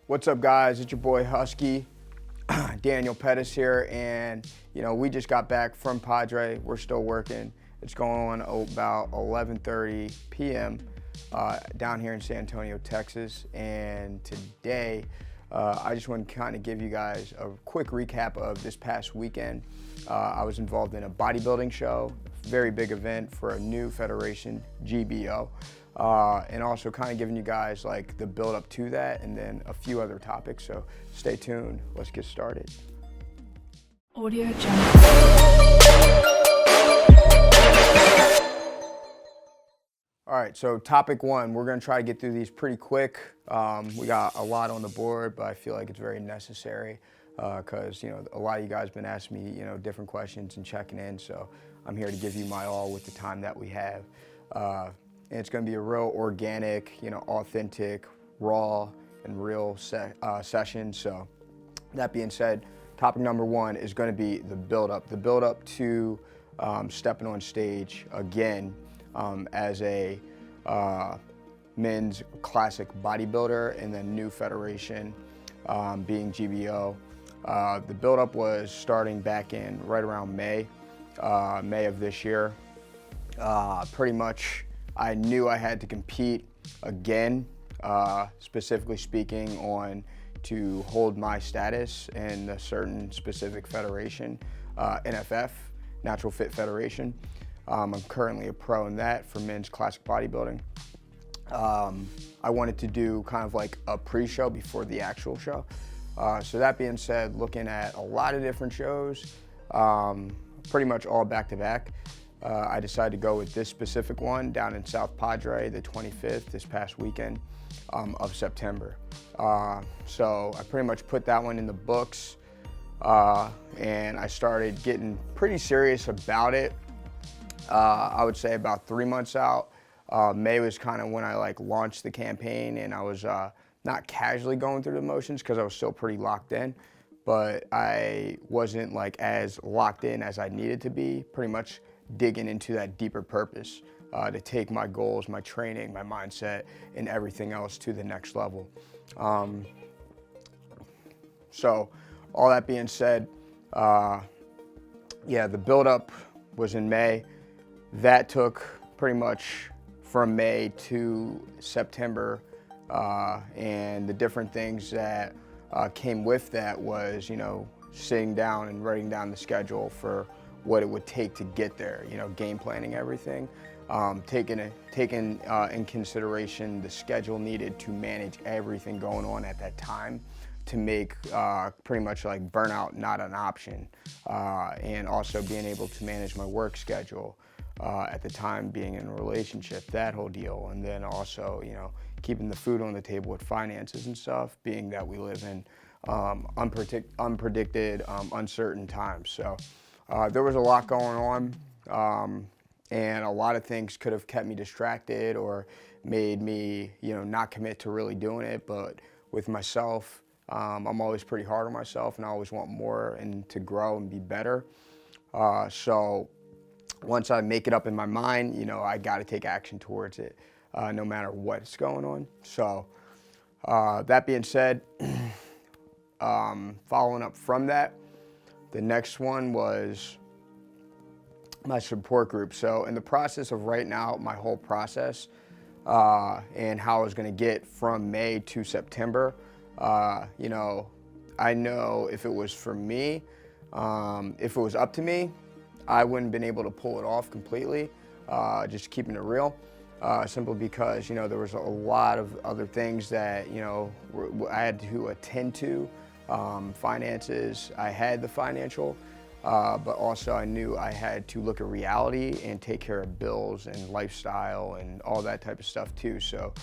What's up, guys? It's your boy Husky, Daniel Pettis here, and we just got back from Padre. We're still working. It's going on about 11:30 p.m. Down here in San Antonio, Texas, and today I just want to kind of give you guys a quick recap of this past weekend. I was involved in a bodybuilding show, very big event for a new federation, GBO. And also kind of giving you guys like the build up to that and then a few other topics. So stay tuned. Let's get started. Audio Jungle. All right, so topic one, we're gonna try to get through these pretty quick. We got a lot on the board, but I feel like it's very necessary because a lot of you guys have been asking me different questions and checking in. So I'm here to give you my all with the time that we have. And it's going to be a real organic, authentic, raw, and real session. So that being said, topic number one is going to be the build-up. The build-up to stepping on stage again as a men's classic bodybuilder and then new federation being GBO. The build-up was starting back in right around May of this year. Pretty much I knew I had to compete again, specifically speaking on to hold my status in a certain specific federation, NFF, Natural Fit Federation. I'm currently a pro in that for men's classic bodybuilding. I wanted to do kind of like a pre-show before the actual show. So that being said, looking at a lot of different shows, pretty much all back-to-back. I decided to go with this specific one down in South Padre, the 25th, this past weekend of September. So I pretty much put that one in the books, and I started getting pretty serious about it. I would say about 3 months out. May was kind of when I launched the campaign, and I was not casually going through the motions because I was still pretty locked in, but I wasn't as locked in as I needed to be, pretty much digging into that deeper purpose to take my goals, my training, my mindset, and everything else to the next level. So all that being said, the build-up was in May. That took pretty much from May to September, and the different things that came with that was, sitting down and writing down the schedule for what it would take to get there, game planning everything, taking in consideration the schedule needed to manage everything going on at that time to make pretty much burnout not an option, and also being able to manage my work schedule at the time, being in a relationship, that whole deal, and then also keeping the food on the table with finances and stuff, being that we live in unpredicted, uncertain times. So there was a lot going on, and a lot of things could have kept me distracted or made me, not commit to really doing it. But with myself, I'm always pretty hard on myself, and I always want more and to grow and be better. So once I make it up in my mind, I got to take action towards it, no matter what's going on. So that being said, following up from that, the next one was my support group. So in the process of writing out my whole process and how I was going to get from May to September, I know if it was for me, if it was up to me, I wouldn't have been able to pull it off completely, just keeping it real, simply because, there was a lot of other things that, I had to attend to. Finances, I had the financial, but also I knew I had to look at reality and take care of bills and lifestyle and all that type of stuff too. So,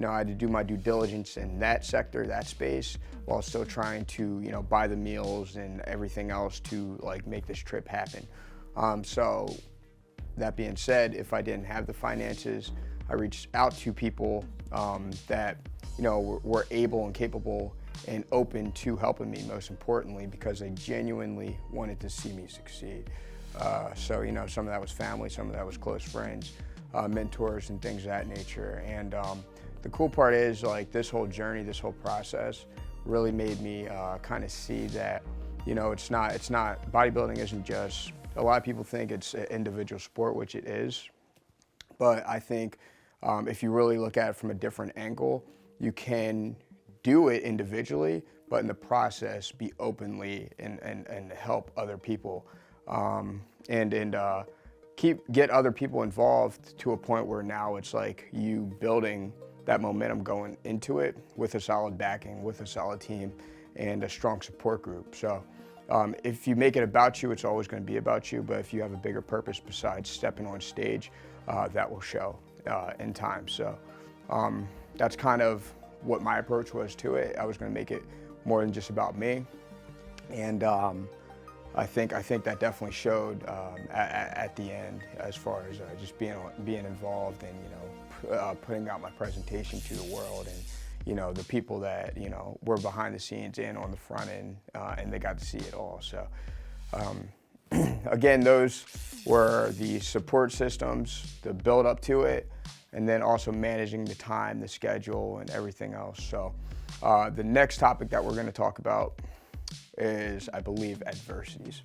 I had to do my due diligence in that sector, that space, while still trying to, buy the meals and everything else to make this trip happen. So that being said, if I didn't have the finances, I reached out to people that, were able and capable and open to helping me, most importantly, because they genuinely wanted to see me succeed. So, some of that was family, some of that was close friends, mentors and things of that nature. And the cool part is like this whole journey, this whole process really made me kind of see that, you know, it's not, bodybuilding isn't just, a lot of people think it's an individual sport, which it is. But I think if you really look at it from a different angle, you can do it individually, but in the process be openly and help other people and get other people involved to a point where now it's like you building that momentum going into it with a solid backing, with a solid team and a strong support group. So if you make it about you, it's always going to be about you, but if you have a bigger purpose besides stepping on stage, that will show in time. So that's kind of what my approach was to it. I was going to make it more than just about me, and I think that definitely showed at the end, as far as just being involved and, you know, putting out my presentation to the world, and, you know, the people that, you know, were behind the scenes and on the front end, and they got to see it all. So again, those were the support systems, the build up to it, and then also managing the time, the schedule, and everything else. So the next topic that we're going to talk about is, I believe, adversities.